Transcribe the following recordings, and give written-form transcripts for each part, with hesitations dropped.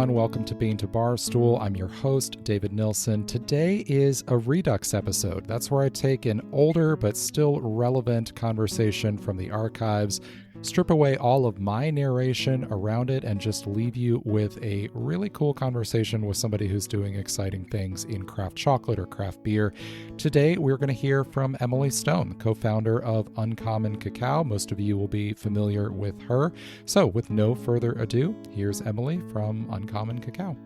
everyone. Welcome to Bean to Barstool. I'm your host, David Nilsson. Today is a Redux episode. That's where I take an older but still relevant conversation from the archives, strip away all of my narration around it, and just leave you with a really cool conversation with somebody who's doing exciting things in craft chocolate or craft beer. Today, we're going to hear from Emily Stone, co-founder of Uncommon Cacao. Most of you will be familiar with her. So with no further ado, here's Emily from Uncommon Cacao.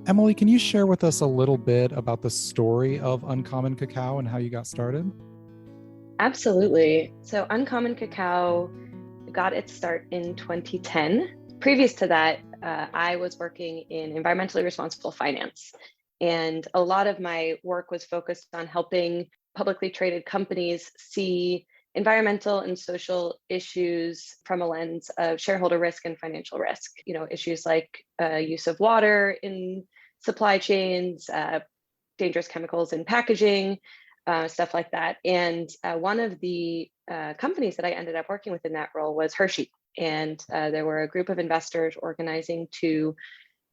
Emily, can you share with us a little bit about the story of Uncommon Cacao and how you got started? Absolutely. So Uncommon Cacao got its start in 2010. Previous to that, I was working in environmentally responsible finance. And a lot of my work was focused on helping publicly traded companies see environmental and social issues from a lens of shareholder risk and financial risk. You know, issues like use of water in supply chains, dangerous chemicals in packaging, stuff like that. And one of the companies that I ended up working with in that role was Hershey. And there were a group of investors organizing to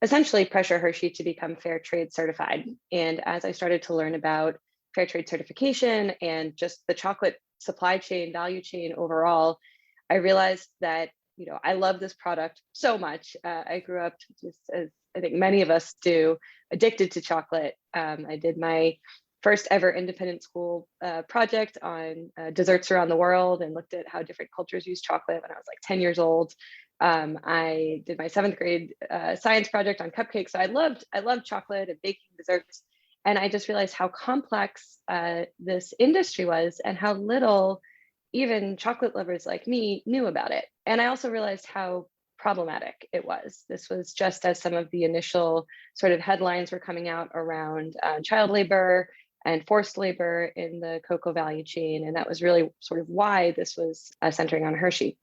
essentially pressure Hershey to become fair trade certified. And as I started to learn about fair trade certification and just the chocolate supply chain, value chain overall, I realized that, you know, I love this product so much. I grew up, just as I think many of us do, addicted to chocolate. I did my first ever independent school project on desserts around the world and looked at how different cultures use chocolate when I was like 10 years old. I did my 7th grade science project on cupcakes. So I loved chocolate and baking desserts. And I just realized how complex this industry was and how little even chocolate lovers like me knew about it. And I also realized how problematic it was. This was just as some of the initial sort of headlines were coming out around child labor and forced labor in the cocoa value chain. And that was really sort of why this was centering on Hershey.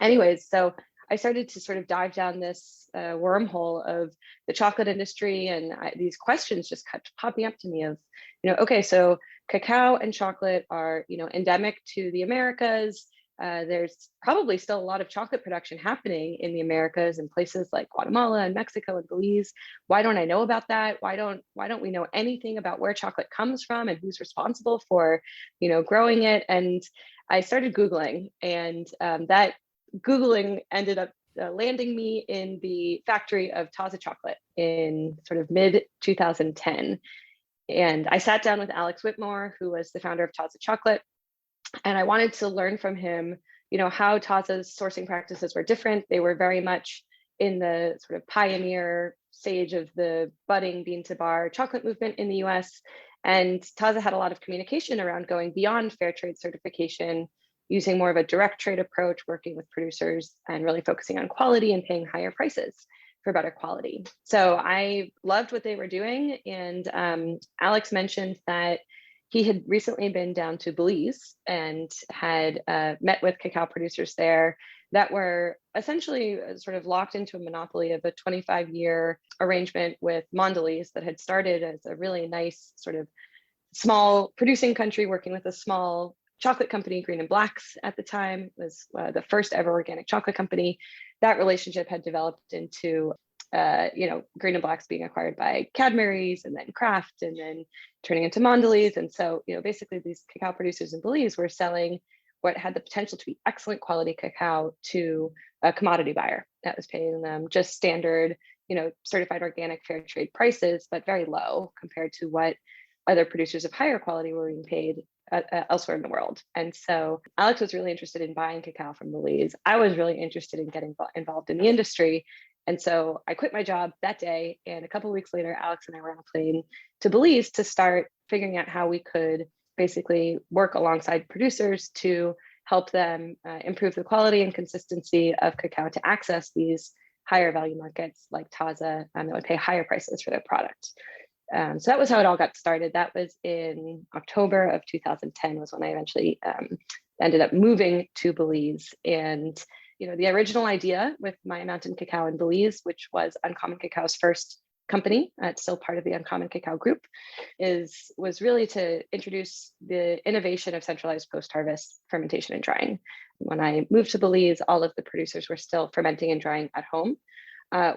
Anyways, so I started to sort of dive down this wormhole of the chocolate industry, and these questions just kept popping up to me of, you know, okay, so cacao and chocolate are, you know, endemic to the Americas. There's probably still a lot of chocolate production happening in the Americas in places like Guatemala and Mexico and Belize. Why don't I know about that? Why don't we know anything about where chocolate comes from and who's responsible for, you know, growing it? And I started Googling, and that Googling ended up landing me in the factory of Taza chocolate in sort of mid 2010. And I sat down with Alex Whitmore, who was the founder of Taza chocolate. And I wanted to learn from him, you know, how Taza's sourcing practices were different. They were very much in the sort of pioneer stage of the budding bean to bar chocolate movement in the US. And Taza had a lot of communication around going beyond fair trade certification, using more of a direct trade approach, working with producers and really focusing on quality and paying higher prices for better quality. So I loved what they were doing. And Alex mentioned that he had recently been down to Belize and had met with cacao producers there that were essentially sort of locked into a monopoly of a 25-year arrangement with Mondelez that had started as a really nice sort of small producing country working with a small chocolate company, Green and Blacks at the time. It was the first ever organic chocolate company. That relationship had developed into you know, Green and Blacks being acquired by Cadbury's and then Kraft and then turning into Mondelez. And so, you know, basically these cacao producers in Belize were selling what had the potential to be excellent quality cacao to a commodity buyer that was paying them just standard, you know, certified organic fair trade prices, but very low compared to what other producers of higher quality were being paid elsewhere in the world. And so Alex was really interested in buying cacao from Belize. I was really interested in getting involved in the industry. And so I quit my job that day. And a couple of weeks later, Alex and I were on a plane to Belize to start figuring out how we could basically work alongside producers to help them improve the quality and consistency of cacao to access these higher value markets like Taza that would pay higher prices for their product. So that was how it all got started. That was in October of 2010 was when I eventually ended up moving to Belize. And, you know, the original idea with Maya Mountain Cacao in Belize, which was Uncommon Cacao's first company, it's still part of the Uncommon Cacao group, was really to introduce the innovation of centralized post-harvest fermentation and drying. When I moved to Belize, all of the producers were still fermenting and drying at home,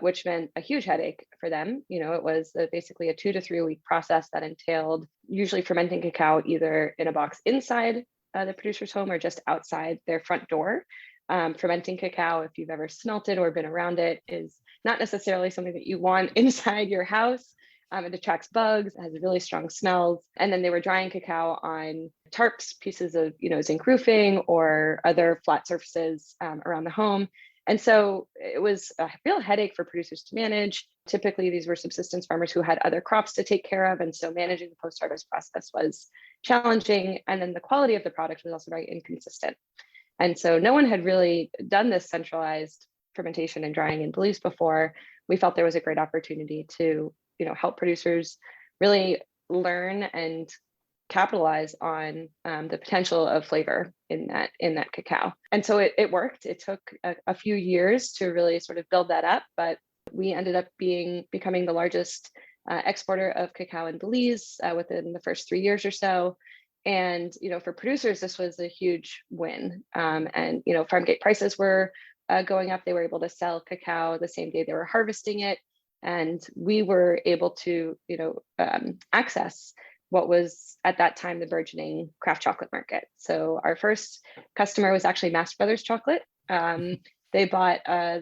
which meant a huge headache for them. It was basically a 2 to 3 week process that entailed usually fermenting cacao either in a box inside the producer's home or just outside their front door. Fermenting cacao, if you've ever smelt it or been around it, is not necessarily something that you want inside your house. It attracts bugs, it has really strong smells. And then they were drying cacao on tarps, pieces of zinc roofing or other flat surfaces around the home. And so it was a real headache for producers to manage. Typically, these were subsistence farmers who had other crops to take care of. And so managing the post-harvest process was challenging. And then the quality of the product was also very inconsistent. And so no one had really done this centralized fermentation and drying in Belize before. We felt there was a great opportunity to help producers really learn and capitalize on the potential of flavor in that cacao. And so it worked. It took a few years to really sort of build that up, but we ended up becoming the largest exporter of cacao in Belize within the first 3 years or so. And for producers, this was a huge win. And farm gate prices were going up. They were able to sell cacao the same day they were harvesting it, and we were able to access what was at that time the burgeoning craft chocolate market. So our first customer was actually Mast Brothers Chocolate. They bought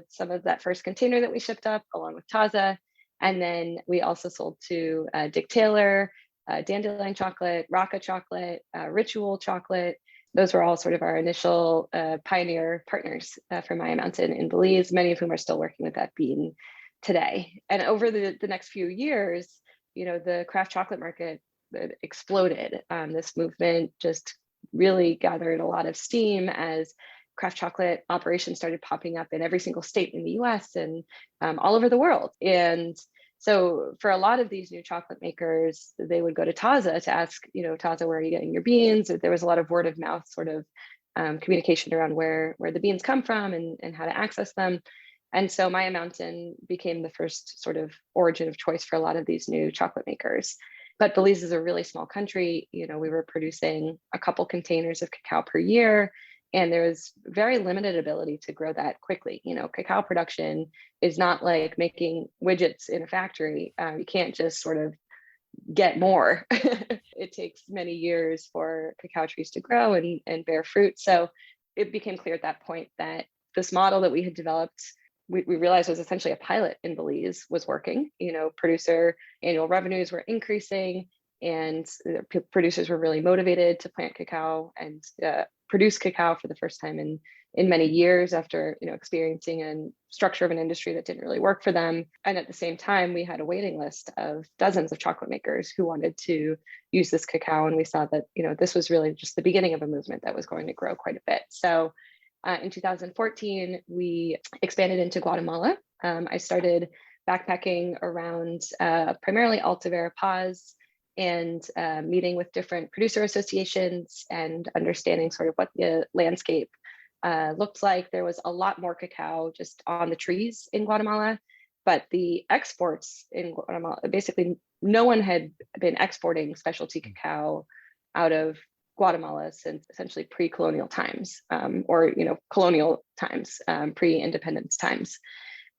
some of that first container that we shipped up along with Taza. And then we also sold to Dick Taylor, Dandelion Chocolate, Rocca Chocolate, Ritual Chocolate. Those were all sort of our initial pioneer partners for Maya Mountain in Belize, many of whom are still working with that bean today. And over the next few years, the craft chocolate market exploded. This movement just really gathered a lot of steam as craft chocolate operations started popping up in every single state in the US and all over the world. And so for a lot of these new chocolate makers, they would go to Taza to ask, Taza, where are you getting your beans? There was a lot of word of mouth sort of communication around where the beans come from and how to access them. And so Maya Mountain became the first sort of origin of choice for a lot of these new chocolate makers. But Belize is a really small country. We were producing a couple containers of cacao per year, and there was very limited ability to grow that quickly. Cacao production is not like making widgets in a factory. You can't just sort of get more. It takes many years for cacao trees to grow and bear fruit. So it became clear at that point that this model that we had developed, we realized was essentially a pilot in Belize, was working. Producer annual revenues were increasing, and producers were really motivated to plant cacao and produce cacao for the first time in many years after experiencing a structure of an industry that didn't really work for them. And at the same time, we had a waiting list of dozens of chocolate makers who wanted to use this cacao, and we saw that this was really just the beginning of a movement that was going to grow quite a bit. So in 2014, we expanded into Guatemala. I started backpacking around primarily Alta Verapaz and meeting with different producer associations and understanding sort of what the landscape looked like. There was a lot more cacao just on the trees in Guatemala, but the exports in Guatemala, basically no one had been exporting specialty cacao out of Guatemala since essentially pre-colonial times, or colonial times, pre-independence times.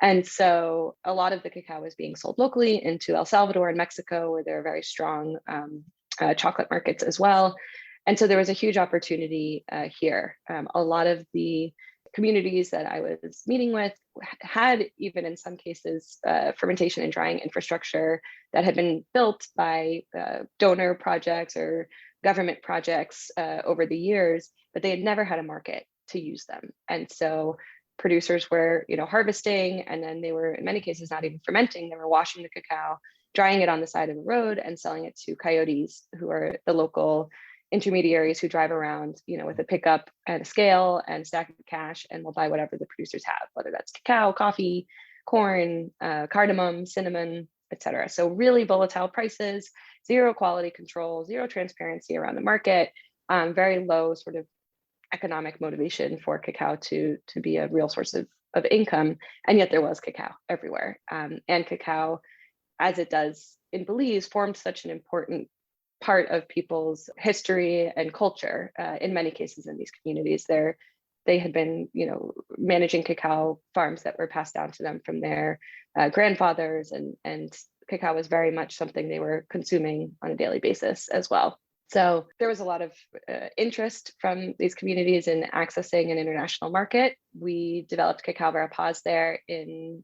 And so a lot of the cacao was being sold locally into El Salvador and Mexico, where there are very strong chocolate markets as well. And so there was a huge opportunity here. A lot of the communities that I was meeting with had, even in some cases, fermentation and drying infrastructure that had been built by donor projects or government projects over the years, but they had never had a market to use them. And so producers were, harvesting, and then they were in many cases not even fermenting. They were washing the cacao, drying it on the side of the road, and selling it to coyotes, who are the local intermediaries who drive around, with a pickup and a scale and stack of cash, and will buy whatever the producers have, whether that's cacao, coffee, corn, cardamom, cinnamon, etc. So really volatile prices, zero quality control, zero transparency around the market, very low sort of economic motivation for cacao to be a real source of income. And yet there was cacao everywhere. And cacao as it does in Belize, formed such an important part of people's history and culture. In many cases in these communities, they had been, managing cacao farms that were passed down to them from their grandfathers, and cacao was very much something they were consuming on a daily basis as well. So there was a lot of interest from these communities in accessing an international market. We developed Cacao Verapaz there in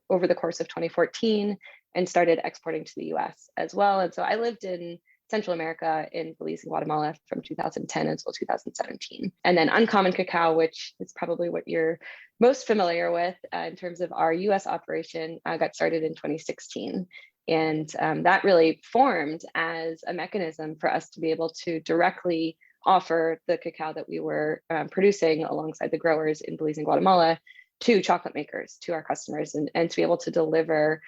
over the course of 2014 and started exporting to the US as well. And so I lived in Central America in Belize and Guatemala from 2010 until 2017. And then Uncommon Cacao, which is probably what you're most familiar with in terms of our US operation, got started in 2016. And that really formed as a mechanism for us to be able to directly offer the cacao that we were producing alongside the growers in Belize and Guatemala to chocolate makers, to our customers, and to be able to deliver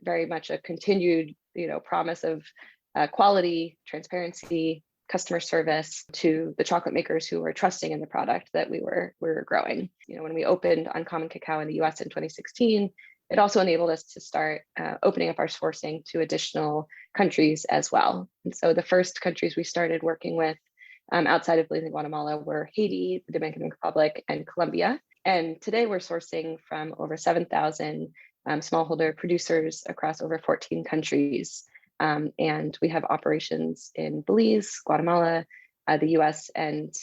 very much a continued, promise of quality, transparency, customer service to the chocolate makers who were trusting in the product that we were growing. When we opened Uncommon Cacao in the US in 2016, it also enabled us to start opening up our sourcing to additional countries as well. And so the first countries we started working with outside of Belize and Guatemala were Haiti, the Dominican Republic, and Colombia. And today we're sourcing from over 7,000 smallholder producers across over 14 countries. And we have operations in Belize, Guatemala, the US, and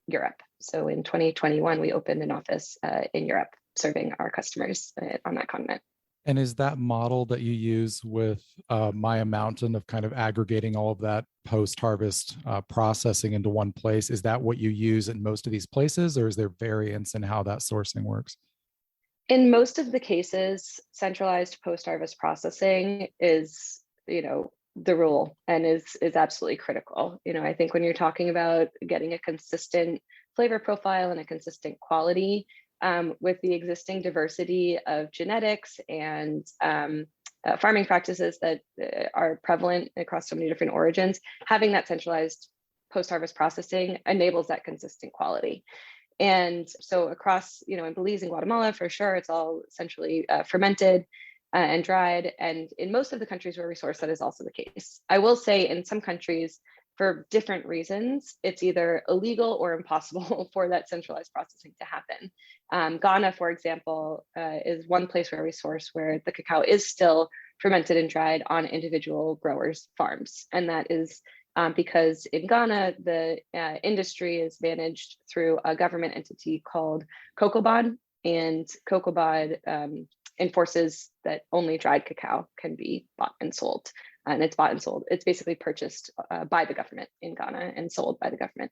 Europe. So in 2021, we opened an office in Europe, serving our customers on that continent. And is that model that you use with Maya Mountain of kind of aggregating all of that post-harvest processing into one place, is that what you use in most of these places, or is there variance in how that sourcing works? In most of the cases, centralized post-harvest processing is, the rule and is absolutely critical. I think when you're talking about getting a consistent flavor profile and a consistent quality, with the existing diversity of genetics and farming practices that are prevalent across so many different origins, having that centralized post-harvest processing enables that consistent quality. And so across, in Belize and Guatemala, for sure, it's all essentially fermented and dried. And in most of the countries where we source, that is also the case. I will say in some countries, for different reasons, it's either illegal or impossible for that centralized processing to happen. Ghana, for example, is one place where we source where the cacao is still fermented and dried on individual growers' farms. And that is because in Ghana, the industry is managed through a government entity called COCOBOD, and COCOBOD enforces that only dried cacao can be bought and sold. And it's bought and sold. It's basically purchased by the government in Ghana and sold by the government.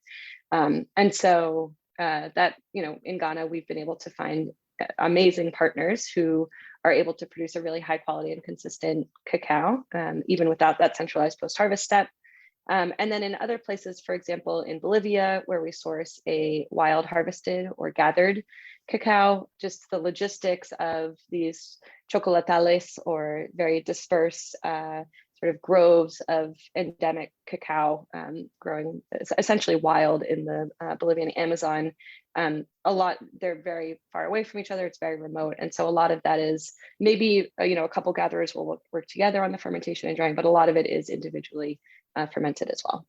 And so that, in Ghana, we've been able to find amazing partners who are able to produce a really high quality and consistent cacao, even without that centralized post-harvest step. And then in other places, for example, in Bolivia, where we source a wild harvested or gathered cacao, just the logistics of these chocolatales or very dispersed sort of groves of endemic cacao growing essentially wild in the Bolivian Amazon. They're very far away from each other. It's very remote. And so a lot of that is maybe, a couple gatherers will work together on the fermentation and drying, but a lot of it is individually fermented as well.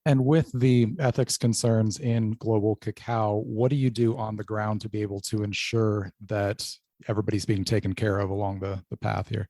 And with the ethics concerns in global cacao, what do you do on the ground to be able to ensure that everybody's being taken care of along the path here?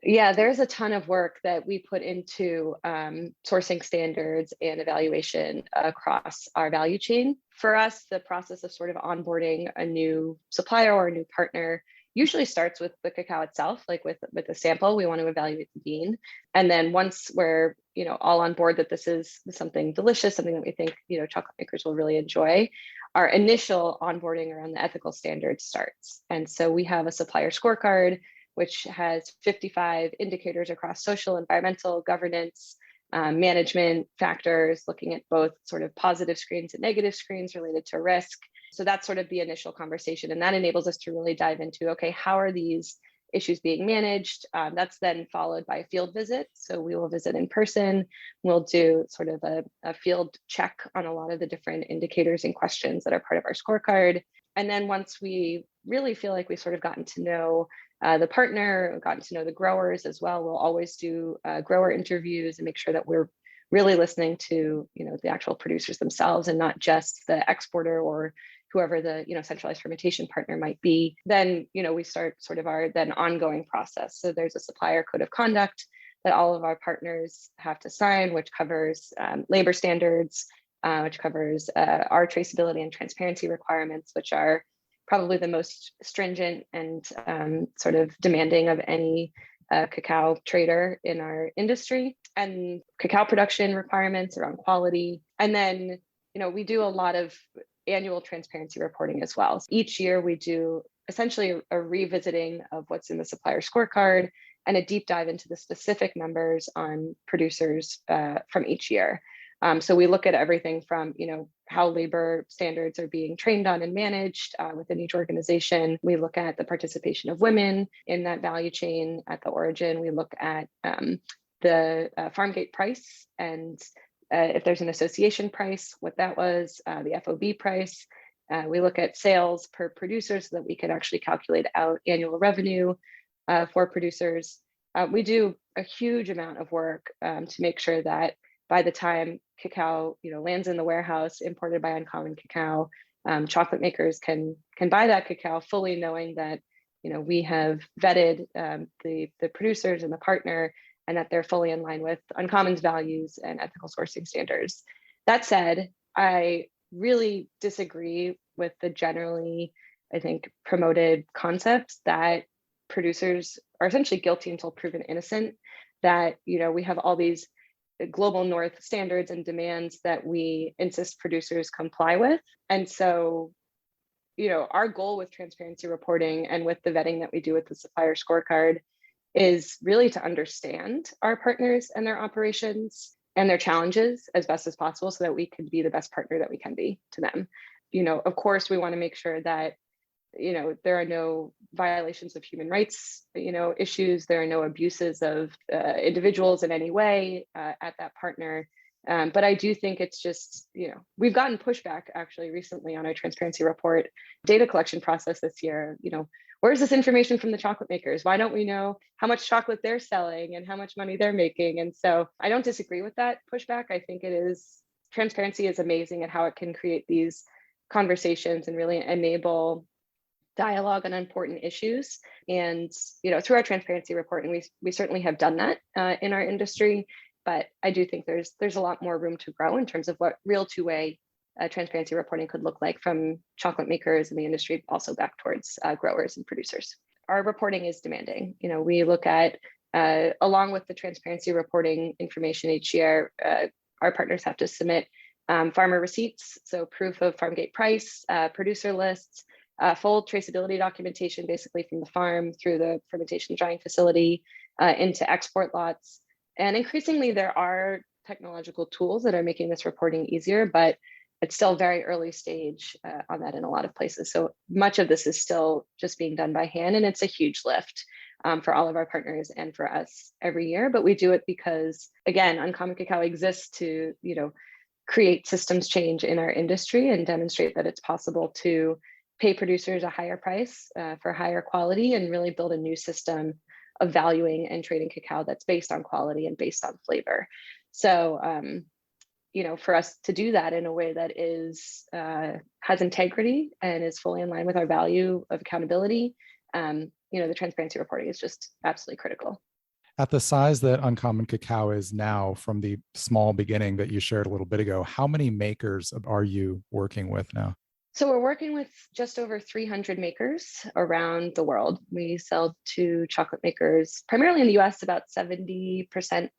Yeah, there's a ton of work that we put into sourcing standards and evaluation across our value chain. For us, the process of sort of onboarding a new supplier or a new partner usually starts with the cacao itself, like with a sample. We want to evaluate the bean. And then once we're all on board that this is something delicious, something that we think chocolate makers will really enjoy, our initial onboarding around the ethical standards starts. And so we have a supplier scorecard, which has 55 indicators across social, environmental, governance, management factors, looking at both sort of positive screens and negative screens related to risk. So that's sort of the initial conversation. And that enables us to really dive into, okay, how are these issues being managed? That's then followed by a field visit. So we will visit in person. We'll do sort of a field check on a lot of the different indicators and questions that are part of our scorecard. And then once we really feel like we've sort of gotten to know the partner, gotten to know the growers as well. We'll always do grower interviews and make sure that we're really listening to, the actual producers themselves and not just the exporter or whoever the, centralized fermentation partner might be. Then, we start sort of our then ongoing process. So there's a supplier code of conduct that all of our partners have to sign, which covers labor standards, which covers our traceability and transparency requirements, which are probably the most stringent and sort of demanding of any cacao trader in our industry, and cacao production requirements around quality. And then, we do a lot of annual transparency reporting as well. So each year we do essentially a revisiting of what's in the supplier scorecard and a deep dive into the specific numbers on producers from each year. So we look at everything from, how labor standards are being trained on and managed within each organization. We look at the participation of women in that value chain at the origin. We look at the farm gate price, and if there's an association price, what that was, the FOB price. We look at sales per producer so that we can actually calculate out annual revenue for producers. We do a huge amount of work to make sure that by the time cacao, lands in the warehouse imported by Uncommon Cacao, chocolate makers can buy that cacao fully knowing that, we have vetted the producers and the partner, and that they're fully in line with Uncommon's values and ethical sourcing standards. That said, I really disagree with the generally, I think, promoted concept that producers are essentially guilty until proven innocent, that, we have all these global north standards and demands that we insist producers comply with. And so, our goal with transparency reporting and with the vetting that we do with the supplier scorecard is really to understand our partners and their operations and their challenges as best as possible so that we can be the best partner that we can be to them. Of course, we want to make sure that, there are no violations of human rights, issues. There are no abuses of individuals in any way at that partner. But I do think it's just, we've gotten pushback actually recently on our transparency report data collection process this year. Where's this information from the chocolate makers? Why don't we know how much chocolate they're selling and how much money they're making? And so I don't disagree with that pushback. I think transparency is amazing at how it can create these conversations and really enable dialogue on important issues. And, through our transparency reporting, we certainly have done that in our industry. But I do think there's a lot more room to grow in terms of what real two-way transparency reporting could look like from chocolate makers in the industry, also back towards growers and producers. Our reporting is demanding. We look at, along with the transparency reporting information each year, our partners have to submit farmer receipts, so proof of farm gate price, producer lists, full traceability documentation, basically from the farm through the fermentation drying facility into export lots. And increasingly, there are technological tools that are making this reporting easier, but it's still very early stage on that in a lot of places. So much of this is still just being done by hand, and it's a huge lift for all of our partners and for us every year. But we do it because, again, Uncommon Cacao exists to, create systems change in our industry and demonstrate that it's possible to pay producers a higher price for higher quality and really build a new system of valuing and trading cacao that's based on quality and based on flavor. So, for us to do that in a way that has integrity and is fully in line with our value of accountability, the transparency reporting is just absolutely critical. At the size that Uncommon Cacao is now, from the small beginning that you shared a little bit ago, how many makers are you working with now? So we're working with just over 300 makers around the world. We sell to chocolate makers, primarily in the US. About 70%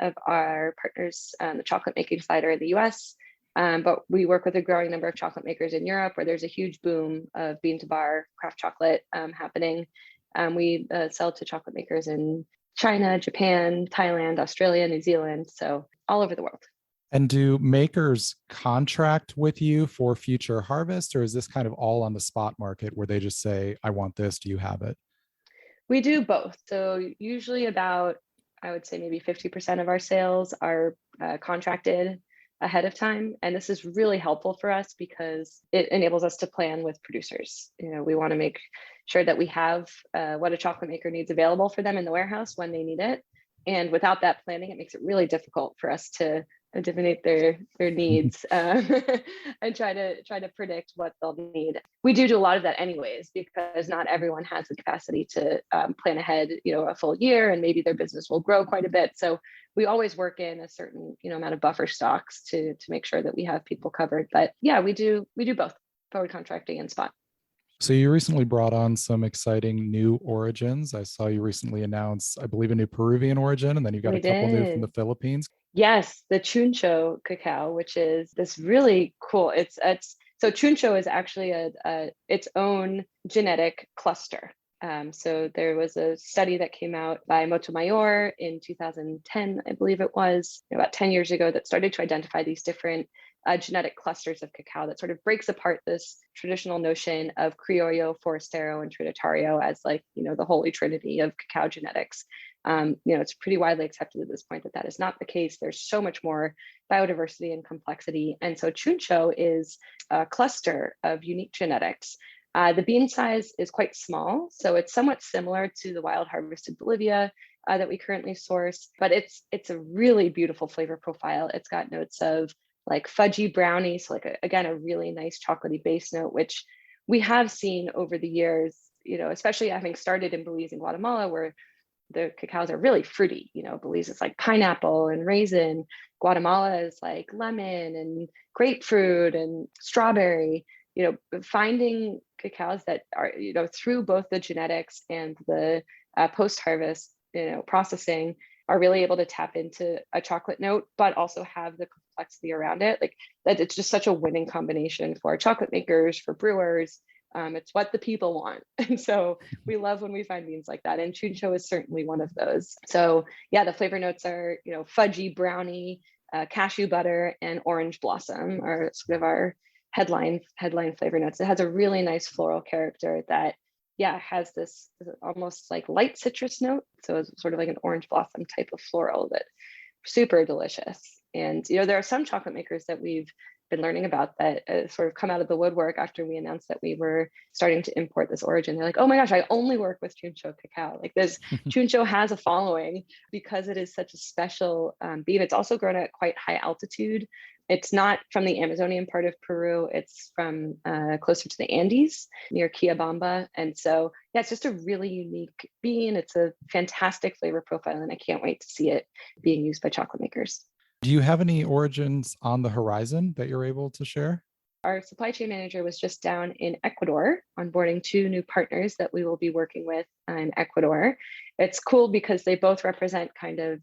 of our partners on the chocolate making side are in the US. But we work with a growing number of chocolate makers in Europe, where there's a huge boom of bean to bar craft chocolate happening. We sell to chocolate makers in China, Japan, Thailand, Australia, New Zealand, so all over the world. And do makers contract with you for future harvest, or is this kind of all on the spot market where they just say, I want this, do you have it? We do both. So usually about, I would say maybe 50% of our sales are contracted ahead of time. And this is really helpful for us because it enables us to plan with producers. We want to make sure that we have what a chocolate maker needs available for them in the warehouse when they need it. And without that planning, it makes it really difficult for us to divinate their needs and try to predict what they'll need. We do a lot of that anyways, because not everyone has the capacity to plan ahead, a full year, and maybe their business will grow quite a bit. So we always work in a certain, amount of buffer stocks to make sure that we have people covered. But yeah, we do both forward contracting and spot. So you recently brought on some exciting new origins. I saw you recently announce, I believe, a new Peruvian origin, and then you got We a couple new from did. the Philippines. Yes, the chuncho cacao, which is this really cool. It's so chuncho is actually a its own genetic cluster. So there was a study that came out by Motomayor in 2010, I believe it was, about 10 years ago, that started to identify these different genetic clusters of cacao that sort of breaks apart this traditional notion of Criollo, Forastero, and Trinitario as the holy trinity of cacao genetics. It's pretty widely accepted at this point that that is not the case. There's so much more biodiversity and complexity. And so chuncho is a cluster of unique genetics. The bean size is quite small, so it's somewhat similar to the wild harvested Bolivia that we currently source, but it's a really beautiful flavor profile. It's got notes of like fudgy brownie, so again, a really nice chocolatey base note, which we have seen over the years, especially having started in Belize and Guatemala, where the cacaos are really fruity. Belize is like pineapple and raisin. Guatemala is like lemon and grapefruit and strawberry. Finding cacaos that are, through both the genetics and the post-harvest, processing, are really able to tap into a chocolate note, but also have the complexity around it. Like that, it's just such a winning combination for chocolate makers, for brewers. It's what the people want. And so we love when we find beans like that. And chuncho is certainly one of those. So yeah, the flavor notes are, fudgy brownie, cashew butter, and orange blossom are sort of our headline flavor notes. It has a really nice floral character that has this almost like light citrus note. So it's sort of like an orange blossom type of floral that super delicious. And, there are some chocolate makers that we've been learning about that sort of come out of the woodwork after we announced that we were starting to import this origin. They're like, oh my gosh, I only work with chuncho cacao. Like this chuncho has a following because it is such a special bean. It's also grown at quite high altitude. It's not from the Amazonian part of Peru. It's from closer to the Andes near Quillabamba. And so, it's just a really unique bean. It's a fantastic flavor profile, and I can't wait to see it being used by chocolate makers. Do you have any origins on the horizon that you're able to share? Our supply chain manager was just down in Ecuador onboarding 2 new partners that we will be working with in Ecuador. It's cool because they both represent kind of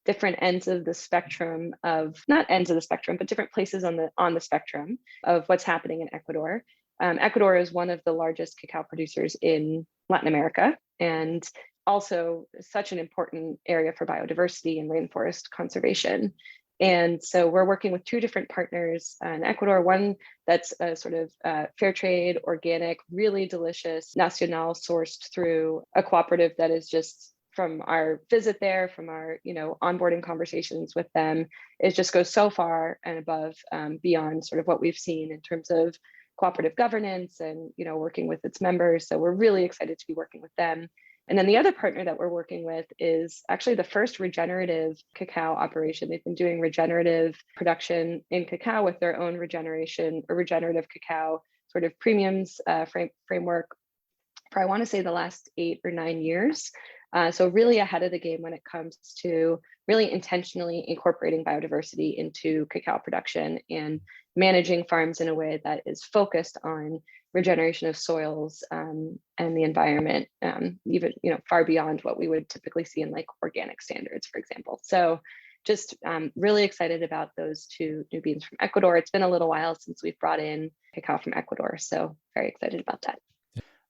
different ends of the spectrum of, not ends of the spectrum, but different places on the spectrum of what's happening in Ecuador. Ecuador is one of the largest cacao producers in Latin America, and also such an important area for biodiversity and rainforest conservation. And so we're working with 2 different partners in Ecuador, one that's a sort of fair trade, organic, really delicious, nacional sourced through a cooperative that is just, from our visit there, from our onboarding conversations with them, it just goes so far and above beyond sort of what we've seen in terms of cooperative governance and working with its members. So we're really excited to be working with them. And then the other partner that we're working with is actually the first regenerative cacao operation. They've been doing regenerative production in cacao with their own regeneration or regenerative cacao sort of premiums framework for, I want to say, the last 8 or 9 years. So really ahead of the game when it comes to really intentionally incorporating biodiversity into cacao production and managing farms in a way that is focused on regeneration of soils and the environment, even far beyond what we would typically see in like organic standards, for example. So just really excited about those 2 new beans from Ecuador. It's been a little while since we've brought in cacao from Ecuador, so very excited about that.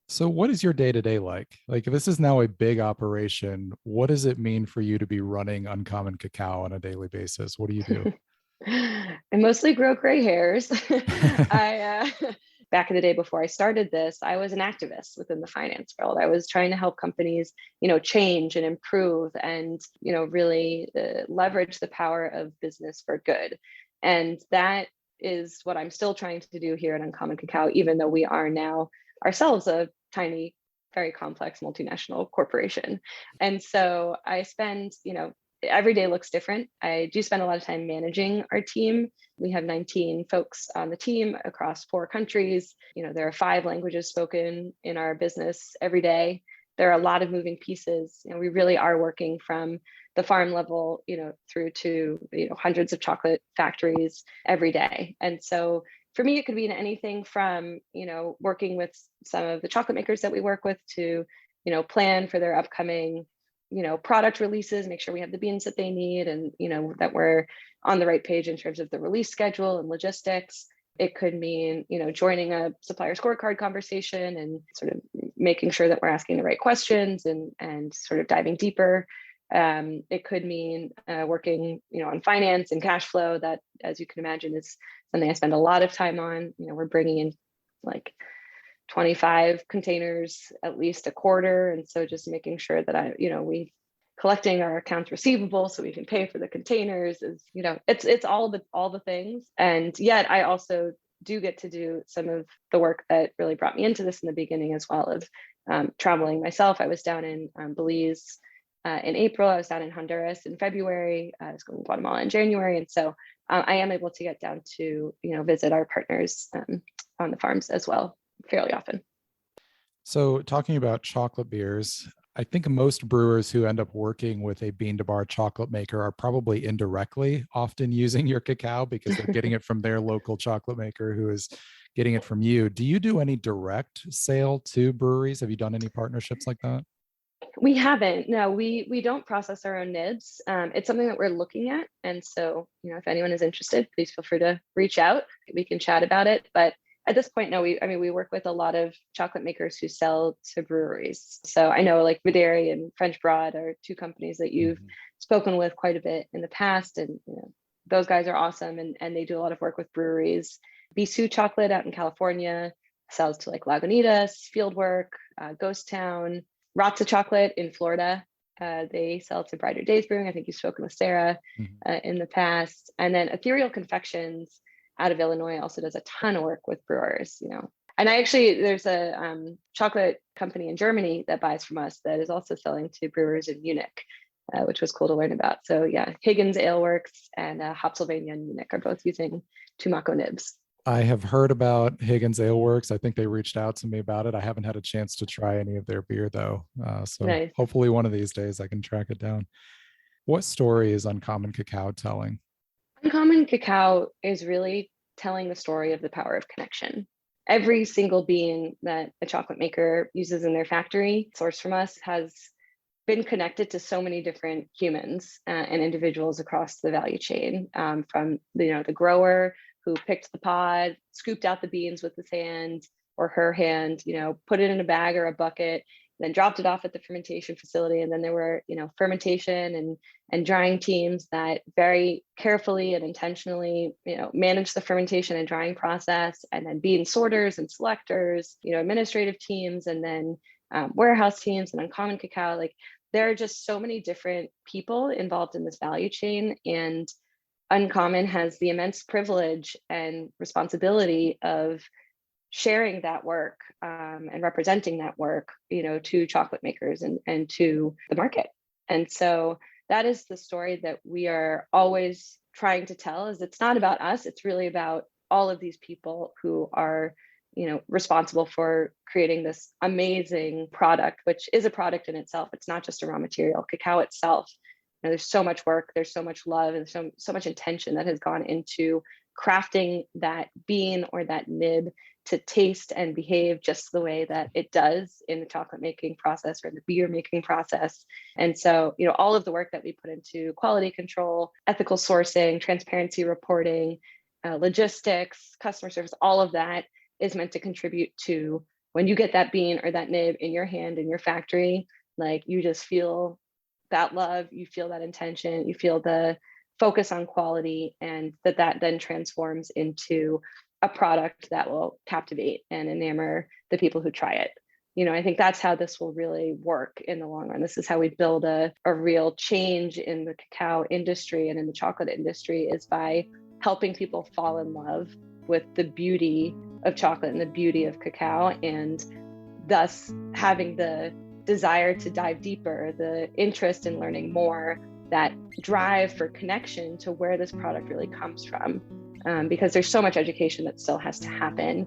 So what is your day-to-day like? Like, if this is now a big operation, what does it mean for you to be running Uncommon Cacao on a daily basis? What do you do? I mostly grow gray hairs. Back in the day before I started this, I was an activist within the finance world. I was trying to help companies, change and improve and, really leverage the power of business for good. And that is what I'm still trying to do here at Uncommon Cacao, even though we are now ourselves a tiny, very complex multinational corporation. And so I spend, every day looks different. I do spend a lot of time managing our team. We have 19 folks on the team across 4 countries. There are 5 languages spoken in our business every day. There are a lot of moving pieces. We really are working from the farm level, through to hundreds of chocolate factories every day. And so for me, it could mean anything from working with some of the chocolate makers that we work with to plan for their upcoming product releases, make sure we have the beans that they need, and that we're on the right page in terms of the release schedule and logistics. It could mean joining a supplier scorecard conversation and sort of making sure that we're asking the right questions and sort of diving deeper. It could mean working on finance and cash flow. That, as you can imagine, is something I spend a lot of time on. We're bringing in like 25 containers at least a quarter, and so just making sure that we collecting our accounts receivable so we can pay for the containers is it's all the things. And yet I also do get to do some of the work that really brought me into this in the beginning as well, of traveling myself. I was down in Belize in April. I was down in Honduras in February. I was going to Guatemala in January, and so I am able to get down to visit our partners on the farms as well fairly often. So talking about chocolate beers, I think most brewers who end up working with a bean to bar chocolate maker are probably indirectly often using your cacao because they're getting it from their local chocolate maker who is getting it from you. Do you do any direct sale to breweries? Have you done any partnerships like that? We haven't. No, we don't process our own nibs. It's something that we're looking at. And so, if anyone is interested, please feel free to reach out. We can chat about it. But at this point, no, we work with a lot of chocolate makers who sell to breweries. So I know like Videri and French Broad are 2 companies that you've spoken with quite a bit in the past. And those guys are awesome. And they do a lot of work with breweries. Bisou Chocolate out in California sells to like Lagunitas, Fieldwork, Ghost Town. Ratza Chocolate in Florida. They sell to Brighter Days Brewing. I think you've spoken with Sarah in the past. And then Ethereal Confections out of Illinois also does a ton of work with brewers, And there's a chocolate company in Germany that buys from us that is also selling to brewers in Munich, which was cool to learn about. So yeah, Higgins Ale Works and Hopsylvania in Munich are both using Tumaco nibs. I have heard about Higgins Ale Works. I think they reached out to me about it. I haven't had a chance to try any of their beer though. So nice. Hopefully one of these days I can track it down. What story is Uncommon Cacao telling? Uncommon Cacao is really telling the story of the power of connection. Every single bean that a chocolate maker uses in their factory, sourced from us, has been connected to so many different humans and individuals across the value chain, from the grower who picked the pod, scooped out the beans with his hand or her hand, put it in a bag or a bucket, then dropped it off at the fermentation facility. And then there were, fermentation and drying teams that very carefully and intentionally, manage the fermentation and drying process, and then bean sorters and selectors, administrative teams, and then warehouse teams and Uncommon Cacao. Like, there are just so many different people involved in this value chain, and Uncommon has the immense privilege and responsibility of sharing that work and representing that work, to chocolate makers and to the market. And so that is the story that we are always trying to tell. Is it's not about us, it's really about all of these people who are, responsible for creating this amazing product, which is a product in itself. It's not just a raw material. Cacao itself, there's so much work, there's so much love, and so much intention that has gone into crafting that bean or that nib to taste and behave just the way that it does in the chocolate making process or the beer making process. And so, all of the work that we put into quality control, ethical sourcing, transparency reporting, logistics, customer service, all of that is meant to contribute to when you get that bean or that nib in your hand in your factory, like, you just feel that love, you feel that intention, you feel the focus on quality, and that then transforms into a product that will captivate and enamor the people who try it. I think that's how this will really work in the long run. This is how we build a real change in the cacao industry and in the chocolate industry, is by helping people fall in love with the beauty of chocolate and the beauty of cacao, and thus having the desire to dive deeper, the interest in learning more, that drive for connection to where this product really comes from. Because there's so much education that still has to happen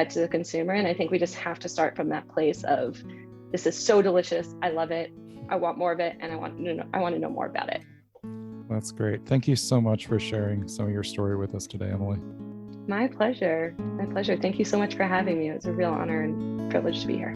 to the consumer. And I think we just have to start from that place of, this is so delicious, I love it, I want more of it, and I want to know more about it. That's great. Thank you so much for sharing some of your story with us today, Emily. My pleasure. My pleasure. Thank you so much for having me. It was a real honor and privilege to be here.